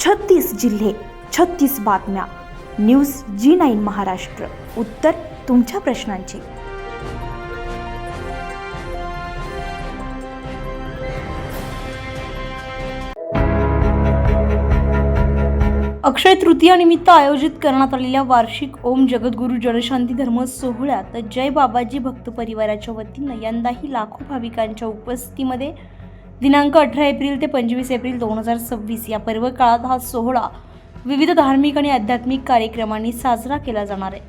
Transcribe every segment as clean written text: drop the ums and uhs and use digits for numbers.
36 जिल्हे, 36 बातम्या. News G9 Maharashtra. उत्तर तुमच्या प्रश्नांची. अक्षय तृतीयानिमित्त आयोजित करण्यात आलेल्या वार्षिक ओम जगद्गुरू जनशांती धर्म सोहळ्यात जय बाबाजी भक्त परिवाराच्या वतीनं यंदाही लाखो भाविकांच्या उपस्थितीमध्ये दिनांक 18 एप्रिल ते 25 एप्रिल 2026 या पर्व काळात हा सोहळा विविध धार्मिक आणि आध्यात्मिक कार्यक्रमांनी साजरा केला जाणार आहे.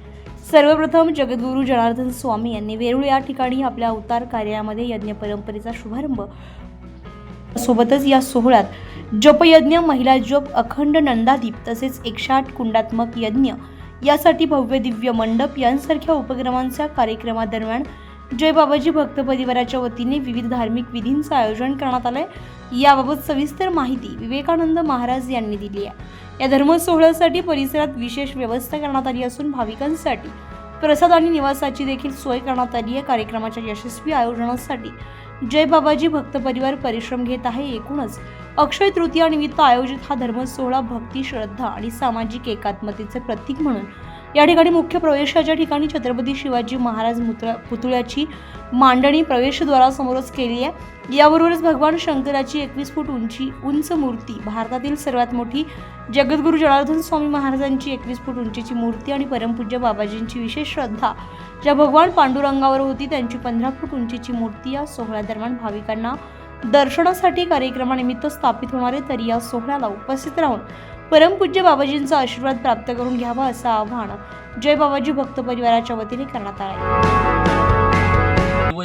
सर्वप्रथम जगद्गुरू जनार्दन स्वामी यांनी वेरूळ या ठिकाणी आपल्या अवतार कार्यामध्ये यज्ञ परंपरेचा शुभारंभ. सोबतच या सोहळ्यात जपयज्ञ, महिला जप, अखंड नंदादीप तसेच 108 कुंडात्मक यज्ञ यासाठी भव्य दिव्य मंडप यांसारख्या उपक्रमांच्या कार्यक्रमादरम्यान जय बाबाजी भक्त परिवाराच्या वतीने विविध धार्मिक विधींचं आयोजन करण्यात आलंय. याबाबत सविस्तर माहिती विवेकानंद महाराज यांनी दिली आहे. या धर्म सोहळ्यासाठी परिसरात विशेष व्यवस्था करण्यात आली असून भाविकांसाठी प्रसाद आणि निवासाची देखील सोय करण्यात आली आहे. कार्यक्रमाच्या यशस्वी आयोजनासाठी जय बाबाजी भक्त परिवार परिश्रम घेत आहे. एकूणच अक्षय तृतीया निमित्त आयोजित हा धर्म सोहळा भक्ती, श्रद्धा आणि सामाजिक एकात्मतेचे प्रतीक म्हणून या ठिकाणी मुख्य प्रवेशाच्या ठिकाणी छत्रपती शिवाजी महाराज पुतळ्याची मांडणी प्रवेशद्वारासमोरच केली आहे. याबरोबरच भगवान शंकराची 21 फूट उंच मूर्ती, भारतातील सर्वात मोठी जगद्गुरू जनार्दन स्वामी महाराजांची 21 फूट उंचीची मूर्ती आणि परमपूज्य बाबाजींची विशेष श्रद्धा ज्या भगवान पांडुरंगावर होती त्यांची 15 फूट उंचीची मूर्ती या सोहळ्यादरम्यान भाविकांना दर्शनासाठी कार्यक्रमानिमित्त स्थापित होणार आहे. तरी या सोहळ्याला उपस्थित राहून परमपूज्य बाबाजींचा आशीर्वाद प्राप्त करून घ्यावा असं आवाहन जय बाबाजी भक्त परिवाराच्या वतीने करण्यात आले.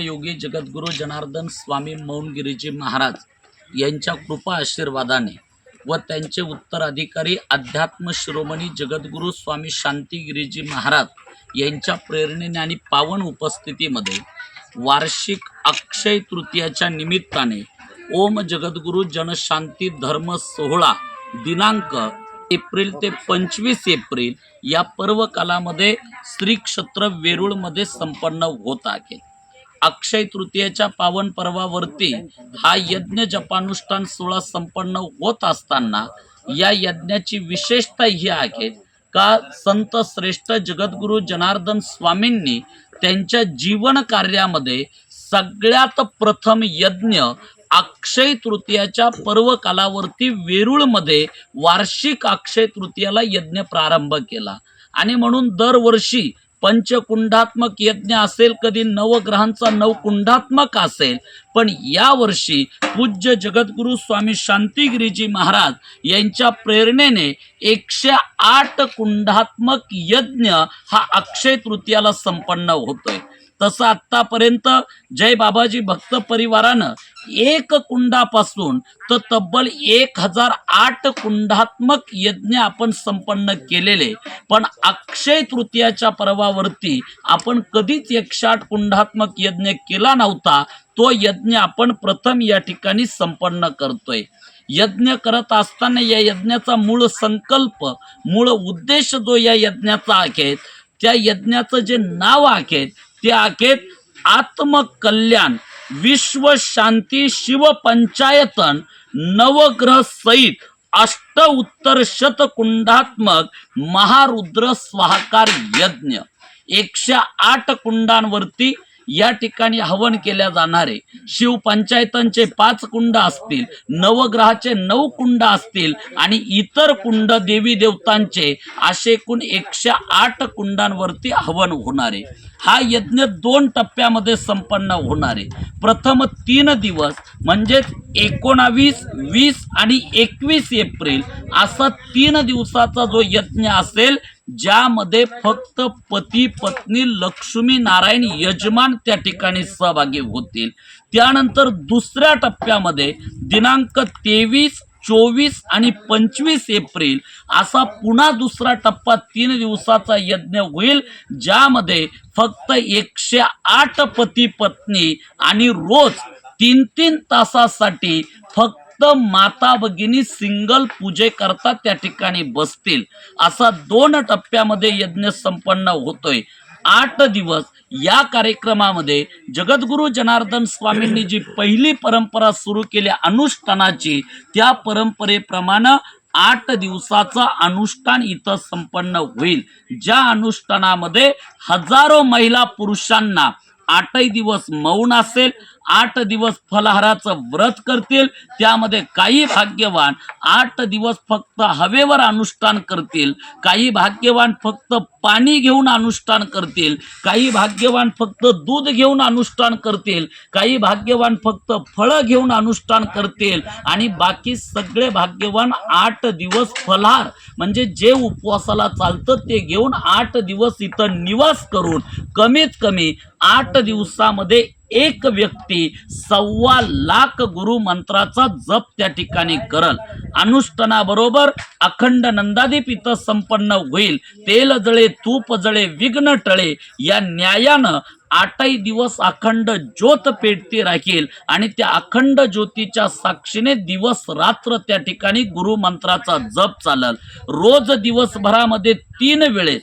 योगी जगद्गुरू जनार्दन स्वामी मौनगिरीजी महाराज यांच्या कृपा आशीर्वादाने व त्यांचे उत्तराधिकारी अध्यात्म शिरोमणी जगद्गुरू स्वामी शांतिगिरीजी महाराज यांच्या प्रेरणेने आणि पावन उपस्थितीमध्ये वार्षिक अक्षय तृतीयाच्या निमित्ताने ओम जगद्गुरू जनशांती धर्म सोहळा दिनांक एप्रिल ते 25 एप्रिल या पर्व कालामध्ये श्री क्षेत्र वेरूळमध्ये संपन्न होत आहे. अक्षय तृतीयेच्या पावन पर्वावरती हा यज्ञ जपानुष्ठान सोहळा संपन्न होत असताना या यज्ञाची विशेषता ही आहे का संत श्रेष्ठ जगद्गुरू जनार्दन स्वामींनी त्यांच्या जीवन कार्यामध्ये सगळ्यात प्रथम यज्ञ अक्षय तृतीयाच्या पर्व कालावरती वेरूळमध्ये वार्षिक अक्षय तृतीयाला यज्ञ प्रारंभ केला आणि म्हणून दरवर्षी पंचकुंडात्मक यज्ञ असेल, कधी नवग्रहांचा नवकुंडात्मक असेल, पण यावर्षी पूज्य जगद्गुरू स्वामी शांतिगिरीजी महाराज यांच्या प्रेरणेने 108 कुंडात्मक यज्ञ हा अक्षय तृतीयाला संपन्न होतोय. तसं आत्तापर्यंत जय बाबाजी भक्त परिवारानं 1 कुंडापासून तर तब्बल 1008 कुंडात्मक यज्ञ आपण संपन्न केलेले, पण अक्षय तृतीयाच्या पर्वावरती आपण कधीच 108 कुंडात्मक यज्ञ केला नव्हता. तो यज्ञ आपण प्रथम या ठिकाणी संपन्न करतोय. यज्ञ करत असताना या यज्ञाचा मूळ संकल्प, मूळ उद्देश जो या यज्ञाचा आहे, त्या यज्ञाचं जे नाव आहे ते आहे आत्मकल्याण विश्व शांती शिव पंचायतन नवग्रह सहित अष्ट उत्तर शतकुंडात्मक महारुद्र स्वाहाकार यज्ञ. 108 कुंडांवरती या ठिकाणी हवन केल्या जाणारे शिव पंचायतनचे 5 कुंड असतील, नवग्रहाचे 9 कुंड असतील आणि इतर कुंड देवी देवतांचे असे एकूण 108 कुंडांवरती हवन होणारे. हा यज्ञ 2 टप्प्यामध्ये संपन्न होणारे. प्रथम 3 दिवस म्हणजेच 19, 20 आणि 21 एप्रिल असा 3 दिवसाचा जो यज्ञ असेल, ज्यामध्ये फक्त पती पत्नी लक्ष्मी नारायण यजमान त्या ठिकाणी सहभागी होतील. त्यानंतर दुसऱ्या टप्प्यामध्ये दिनांक 23, 24 आणि 25 एप्रिल असा पुन्हा दुसरा टप्पा 3 दिवसाचा यज्ञ होईल, ज्यामध्ये फक्त 108 पती पत्नी आणि रोज 3-3 तासासाठी फक्त माता भगिनी सिंगल पूजे करता त्या ठिकाणी बसतील. असा 2 टप्प्यामध्ये यज्ञ संपन्न होतोय. 8 दिवस या कार्यक्रमामध्ये जगद्गुरू जनार्दन स्वामींनी जी पहिली परंपरा सुरू केली अनुष्ठानाची, त्या परंपरेप्रमाणे 8 दिवसाचं अनुष्ठान इथं संपन्न होईल. ज्या अनुष्ठानामध्ये हजारो महिला पुरुषांना 8 दिवस मौन असेल, 8 दिवस फलाहाराचं व्रत करतील. त्यामध्ये काही भाग्यवान 8 दिवस फक्त हवेवर अनुष्ठान करतील, काही भाग्यवान फक्त पाणी घेऊन अनुष्ठान करतील, काही भाग्यवान फक्त दूध घेऊन अनुष्ठान करतील, काही भाग्यवान फक्त फळं घेऊन अनुष्ठान करतील आणि बाकी सगळे भाग्यवान 8 दिवस फलाहार म्हणजे जे उपवासाला चालतं ते घेऊन 8 दिवस इथं निवास करून कमीत कमी 8 दिवसामध्ये एक व्यक्ती 1.25 लाख गुरु मंत्राचा जप त्या ठिकाणी करल. अनुष्ठानाबरोबर अखंड नंदादीप इथं संपन्न होईल. तेल जळे तूप जळे विघ्न टळे या न्यायानं 8 दिवस अखंड ज्योत पेटती राहील आणि त्या अखंड ज्योतीच्या साक्षीने दिवस रात्र त्या ठिकाणी गुरु मंत्राचा जप चालल. रोज दिवसभरामध्ये 3 वेळेस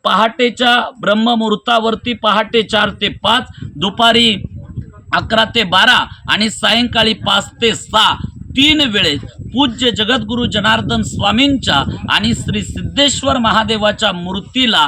पहाटेच्या ब्रह्ममुहूर्तावरती पहाटे 4 ते 5, दुपारी 11 ते 12 आणि सायंकाळी 5 ते 6 3 वेळेस पूज्य जगद्गुरु जनार्दन स्वामींच्या आणि श्री सिद्धेश्वर महादेवाच्या मूर्तीला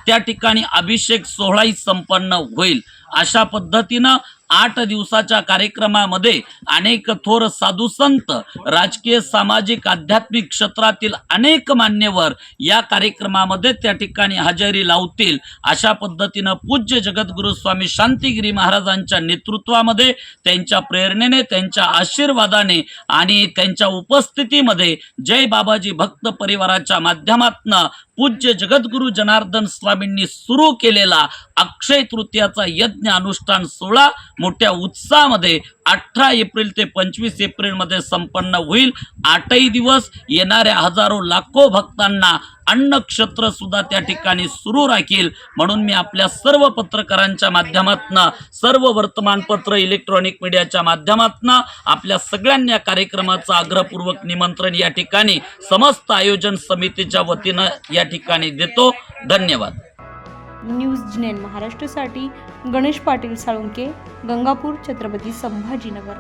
त्या ठिकाणी अभिषेक सोहळाही संपन्न होईल. अशा पद्धतीनं 8 दिवसाच्या कार्यक्रमामध्ये अनेक थोर साधू संत, राजकीय, सामाजिक, आध्यात्मिक क्षेत्रातील अनेक मान्यवर या कार्यक्रमामध्ये त्या ठिकाणी हजेरी लावतील. अशा पद्धतीनं पूज्य जगद्गुरु स्वामी शांतिगिरी महाराजांच्या नेतृत्वामध्ये, त्यांच्या प्रेरणेने, त्यांच्या आशीर्वादाने आणि त्यांच्या उपस्थितीमध्ये जय बाबाजी भक्त परिवाराच्या माध्यमातून पूज्य जगद्गुरु जनार्दन स्वामींनी सुरू केलेला अक्षय तृतीयाचा यज्ञ अनुष्ठान सोहळा मोठ्या उत्साहामध्ये 18 एप्रिल ते 25 एप्रिलमध्ये संपन्न होईल. 8 दिवस येणाऱ्या हजारो लाखो भक्तांना अन्नक्षेत्र सुद्धा त्या ठिकाणी सुरू राहील. म्हणून मी आपल्या सर्व पत्रकारांच्या माध्यमातून, सर्व वर्तमानपत्र, इलेक्ट्रॉनिक मीडियाच्या माध्यमातून आपल्या सगळ्यांना या कार्यक्रमाचं आग्रहपूर्वक निमंत्रण या ठिकाणी समस्त आयोजन समितीच्या वतीनं या ठिकाणी देतो. धन्यवाद. न्यूज जिनेन महाराष्ट्रासाठी गणेश पाटील साळुंके, गंगापूर, छत्रपती संभाजीनगर.